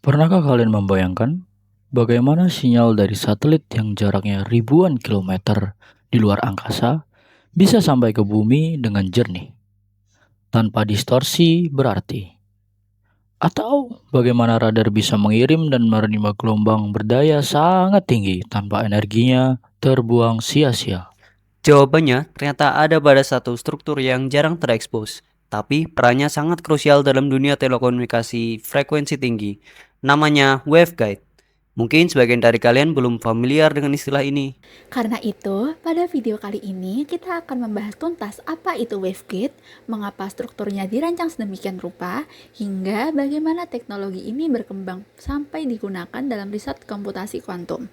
Pernahkah kalian membayangkan bagaimana sinyal dari satelit yang jaraknya ribuan kilometer di luar angkasa bisa sampai ke bumi dengan jernih, tanpa distorsi berarti? Atau bagaimana radar bisa mengirim dan menerima gelombang berdaya sangat tinggi tanpa energinya terbuang sia-sia? Jawabannya ternyata ada pada satu struktur yang jarang terekspos, tapi perannya sangat krusial dalam dunia telekomunikasi frekuensi tinggi. Namanya waveguide. Mungkin sebagian dari kalian belum familiar dengan istilah ini. Karena itu, pada video kali ini kita akan membahas tuntas apa itu waveguide, mengapa strukturnya dirancang sedemikian rupa, hingga bagaimana teknologi ini berkembang sampai digunakan dalam riset komputasi kuantum.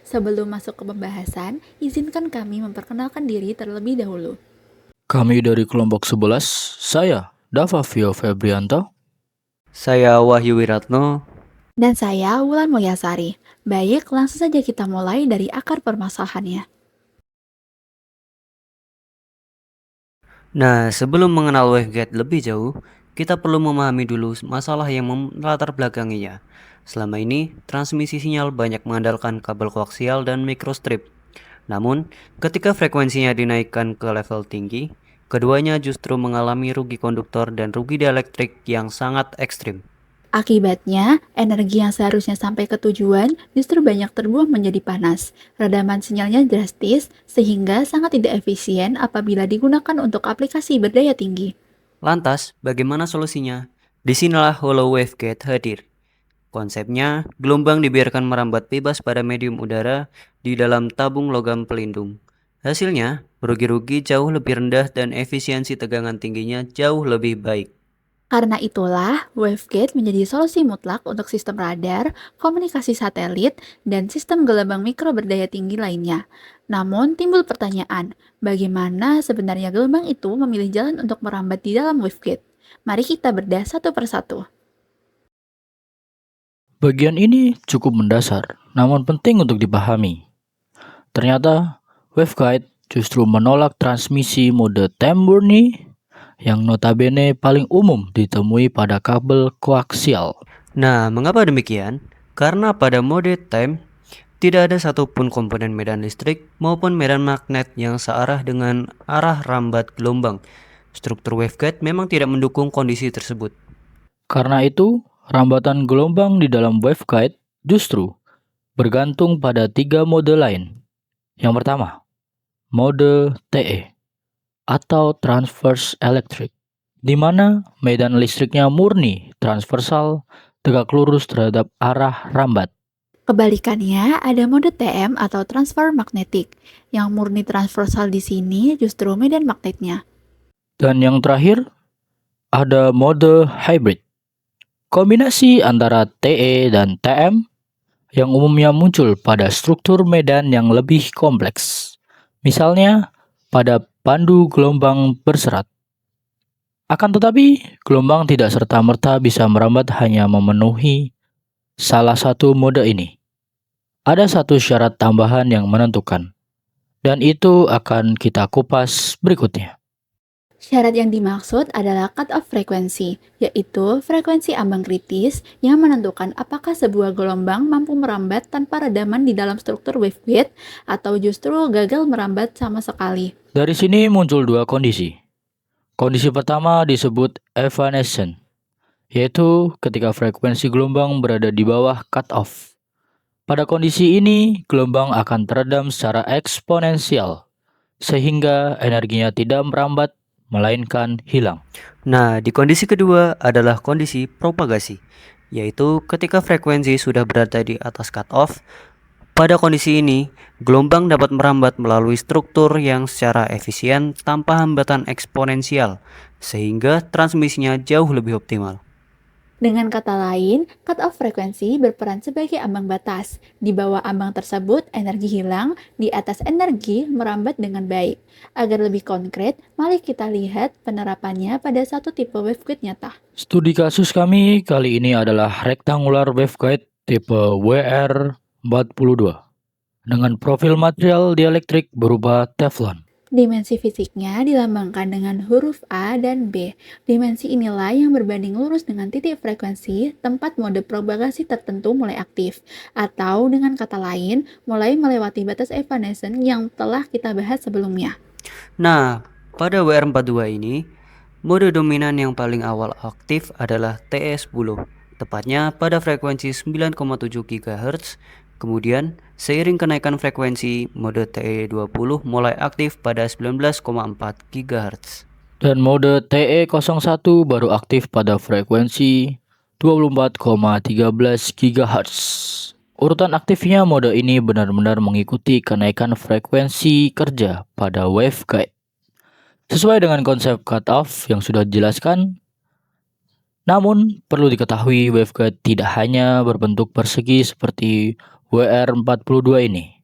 Sebelum masuk ke pembahasan, izinkan kami memperkenalkan diri terlebih dahulu. Kami dari kelompok 11, saya Dava Vio Febrianto. Saya Wahyu Wiratno. Dan saya Wulan Mulyasari. Baik, langsung saja kita mulai dari akar permasalahannya. Nah, sebelum mengenal waveguide lebih jauh, kita perlu memahami dulu masalah yang melatar belakanginya. Selama ini, transmisi sinyal banyak mengandalkan kabel koaksial dan microstrip. Namun, ketika frekuensinya dinaikkan ke level tinggi, keduanya justru mengalami rugi konduktor dan rugi dielektrik yang sangat ekstrim. Akibatnya, energi yang seharusnya sampai ke tujuan justru banyak terbuang menjadi panas. Redaman sinyalnya drastis, sehingga sangat tidak efisien apabila digunakan untuk aplikasi berdaya tinggi. Lantas, bagaimana solusinya? Disinilah hollow waveguide hadir. Konsepnya, gelombang dibiarkan merambat bebas pada medium udara di dalam tabung logam pelindung. Hasilnya, rugi-rugi jauh lebih rendah dan efisiensi tegangan tingginya jauh lebih baik. Karena itulah, waveguide menjadi solusi mutlak untuk sistem radar, komunikasi satelit, dan sistem gelombang mikro berdaya tinggi lainnya. Namun, timbul pertanyaan, bagaimana sebenarnya gelombang itu memilih jalan untuk merambat di dalam waveguide? Mari kita bedah satu persatu. Bagian ini cukup mendasar, namun penting untuk dipahami. Ternyata, waveguide justru menolak transmisi mode time murni yang notabene paling umum ditemui pada kabel koaksial. Nah, mengapa demikian? Karena pada mode time, tidak ada satupun komponen medan listrik maupun medan magnet yang searah dengan arah rambat gelombang. Struktur waveguide memang tidak mendukung kondisi tersebut. Karena itu, rambatan gelombang di dalam waveguide justru bergantung pada tiga mode lain. Yang pertama, mode TE atau transverse electric, di mana medan listriknya murni transversal tegak lurus terhadap arah rambat. Kebalikannya, ada mode TM atau transfer magnetic. Yang murni transversal di sini justru medan magnetnya. Dan yang terakhir, ada mode hybrid. Kombinasi antara TE dan TM yang umumnya muncul pada struktur medan yang lebih kompleks. Misalnya, pada pandu gelombang berserat. Akan tetapi, gelombang tidak serta-merta bisa merambat hanya memenuhi salah satu mode ini. Ada satu syarat tambahan yang menentukan, dan itu akan kita kupas berikutnya. Syarat yang dimaksud adalah cut-off frekuensi, yaitu frekuensi ambang kritis yang menentukan apakah sebuah gelombang mampu merambat tanpa redaman di dalam struktur waveguide atau justru gagal merambat sama sekali. Dari sini muncul dua kondisi. Kondisi pertama disebut evanescent, yaitu ketika frekuensi gelombang berada di bawah cut-off. Pada kondisi ini, gelombang akan teredam secara eksponensial, sehingga energinya tidak merambat, melainkan hilang. Nah, di kondisi kedua adalah kondisi propagasi, yaitu ketika frekuensi sudah berada di atas cut-off. Pada kondisi ini, gelombang dapat merambat melalui struktur yang secara efisien tanpa hambatan eksponensial, sehingga transmisinya jauh lebih optimal. Dengan kata lain, cut-off frekuensi berperan sebagai ambang batas. Di bawah ambang tersebut, energi hilang, di atas energi merambat dengan baik. Agar lebih konkret, mari kita lihat penerapannya pada satu tipe waveguide nyata. Studi kasus kami kali ini adalah rectangular waveguide tipe WR42 dengan profil material dielektrik berupa Teflon. Dimensi fisiknya dilambangkan dengan huruf A dan B. Dimensi inilah yang berbanding lurus dengan titik frekuensi tempat mode propagasi tertentu mulai aktif. Atau dengan kata lain, mulai melewati batas evanescence yang telah kita bahas sebelumnya. Nah, pada WR42 ini, mode dominan yang paling awal aktif adalah TE10, tepatnya pada frekuensi 9,7 GHz. Kemudian, seiring kenaikan frekuensi, mode TE20 mulai aktif pada 19,4 GHz. Dan mode TE01 baru aktif pada frekuensi 24,13 GHz. Urutan aktifnya mode ini benar-benar mengikuti kenaikan frekuensi kerja pada waveguide. Sesuai dengan konsep cutoff yang sudah dijelaskan, namun perlu diketahui waveguide tidak hanya berbentuk persegi seperti WR42 ini.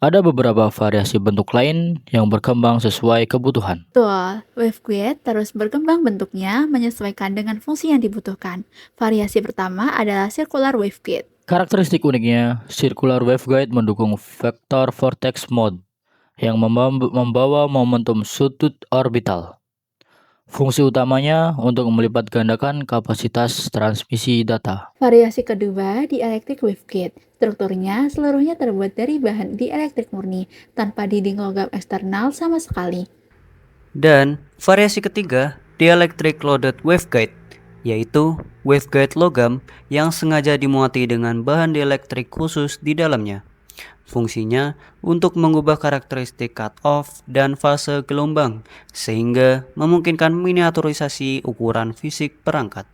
Ada beberapa variasi bentuk lain yang berkembang sesuai kebutuhan. Betul, waveguide terus berkembang bentuknya menyesuaikan dengan fungsi yang dibutuhkan. Variasi pertama adalah circular waveguide. Karakteristik uniknya, circular waveguide mendukung vector vortex mode yang membawa momentum sudut orbital. Fungsi utamanya untuk melipat gandakan kapasitas transmisi data. Variasi kedua di electric waveguide. Strukturnya seluruhnya terbuat dari bahan dielektrik murni, tanpa dinding logam eksternal sama sekali. Dan variasi ketiga, dielectric loaded waveguide, yaitu waveguide logam yang sengaja dimuati dengan bahan dielektrik khusus di dalamnya. Fungsinya untuk mengubah karakteristik cut-off dan fase gelombang, sehingga memungkinkan miniaturisasi ukuran fisik perangkat.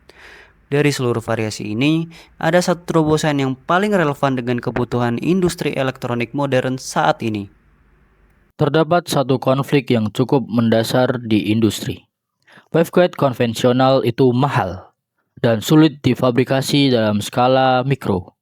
Dari seluruh variasi ini, ada satu terobosan yang paling relevan dengan kebutuhan industri elektronik modern saat ini. Terdapat satu konflik yang cukup mendasar di industri. Waveguide konvensional itu mahal dan sulit difabrikasi dalam skala mikro.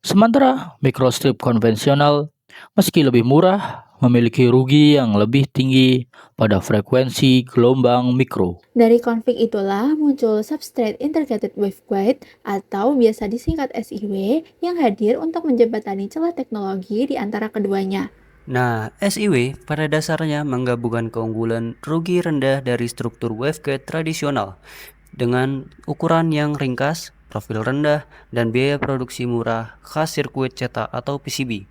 Sementara microstrip konvensional, meski lebih murah, memiliki rugi yang lebih tinggi pada frekuensi gelombang mikro. Dari konflik itulah muncul Substrate Integrated Waveguide atau biasa disingkat SIW yang hadir untuk menjembatani celah teknologi di antara keduanya. Nah, SIW pada dasarnya menggabungkan keunggulan rugi rendah dari struktur waveguide tradisional dengan ukuran yang ringkas, profil rendah, dan biaya produksi murah khas sirkuit cetak atau PCB.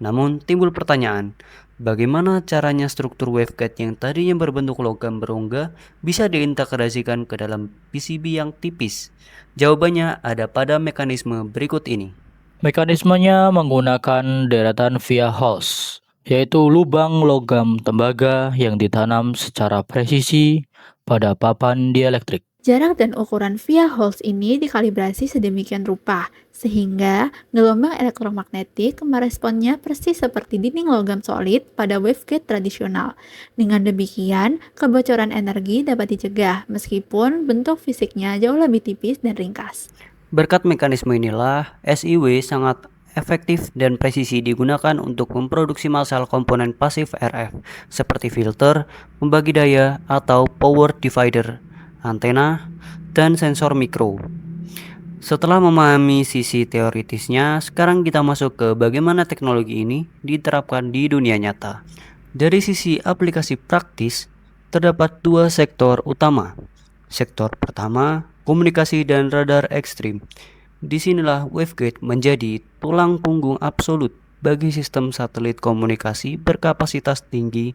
Namun timbul pertanyaan, bagaimana caranya struktur waveguide yang tadinya berbentuk logam berongga bisa diintegrasikan ke dalam PCB yang tipis? Jawabannya ada pada mekanisme berikut ini. Mekanismenya menggunakan deretan via holes, yaitu lubang logam tembaga yang ditanam secara presisi pada papan dielektrik. Jarak dan ukuran via holes ini dikalibrasi sedemikian rupa, sehingga gelombang elektromagnetik meresponnya persis seperti dinding logam solid pada waveguide tradisional. Dengan demikian, kebocoran energi dapat dicegah meskipun bentuk fisiknya jauh lebih tipis dan ringkas. Berkat mekanisme inilah, SIW sangat efektif dan presisi digunakan untuk memproduksi massal komponen pasif RF seperti filter, pembagi daya, atau power divider, antena, dan sensor mikro. Setelah memahami sisi teoritisnya, sekarang kita masuk ke bagaimana teknologi ini diterapkan di dunia nyata. Dari sisi aplikasi praktis, terdapat dua sektor utama. Sektor pertama, komunikasi dan radar ekstrim. Disinilah waveguide menjadi tulang punggung absolut bagi sistem satelit komunikasi berkapasitas tinggi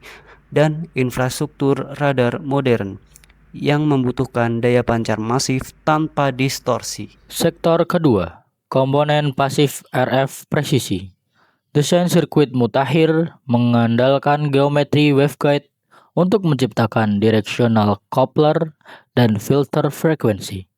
dan infrastruktur radar modern yang membutuhkan daya pancar masif tanpa distorsi. Sektor kedua, komponen pasif RF presisi. Desain sirkuit mutakhir mengandalkan geometri waveguide untuk menciptakan directional coupler dan filter frekuensi.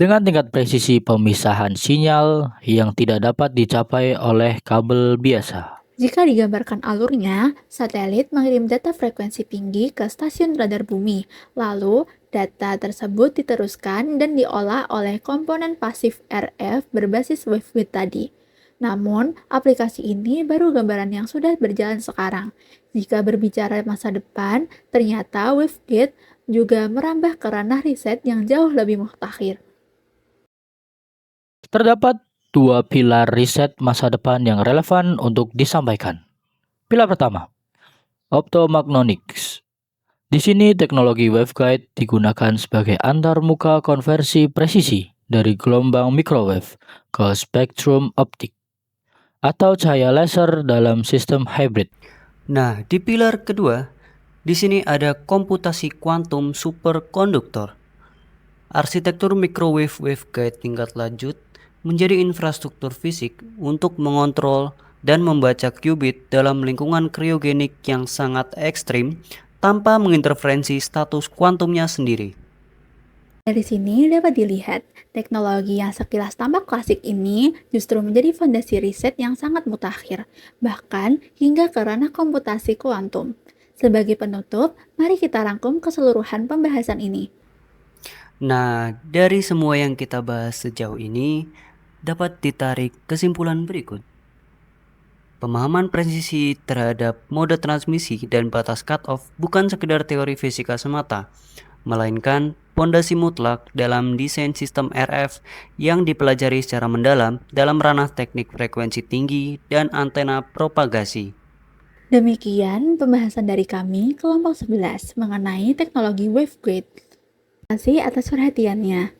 Dengan tingkat presisi pemisahan sinyal yang tidak dapat dicapai oleh kabel biasa. Jika digambarkan alurnya, satelit mengirim data frekuensi tinggi ke stasiun radar bumi, lalu data tersebut diteruskan dan diolah oleh komponen pasif RF berbasis waveguide tadi. Namun, aplikasi ini baru gambaran yang sudah berjalan sekarang. Jika berbicara masa depan, ternyata waveguide juga merambah ke ranah riset yang jauh lebih mutakhir. Terdapat dua pilar riset masa depan yang relevan untuk disampaikan. Pilar pertama, Optomagnonics. Di sini teknologi waveguide digunakan sebagai antarmuka konversi presisi dari gelombang microwave ke spektrum optik atau cahaya laser dalam sistem hybrid. Nah, di pilar kedua, di sini ada komputasi kuantum superkonduktor. Arsitektur microwave waveguide tingkat lanjut menjadi infrastruktur fisik untuk mengontrol dan membaca qubit dalam lingkungan kriogenik yang sangat ekstrim tanpa menginterferensi status kuantumnya sendiri. Dari sini dapat dilihat, teknologi yang sekilas tampak klasik ini justru menjadi fondasi riset yang sangat mutakhir, bahkan hingga ke ranah komputasi kuantum. Sebagai penutup, mari kita rangkum keseluruhan pembahasan ini. Nah, dari semua yang kita bahas sejauh ini, dapat ditarik kesimpulan berikut. Pemahaman presisi terhadap mode transmisi dan batas cutoff bukan sekedar teori fisika semata, melainkan pondasi mutlak dalam desain sistem RF yang dipelajari secara mendalam dalam ranah teknik frekuensi tinggi dan antena propagasi. Demikian pembahasan dari kami kelompok 11 mengenai teknologi waveguide. Terima kasih atas perhatiannya.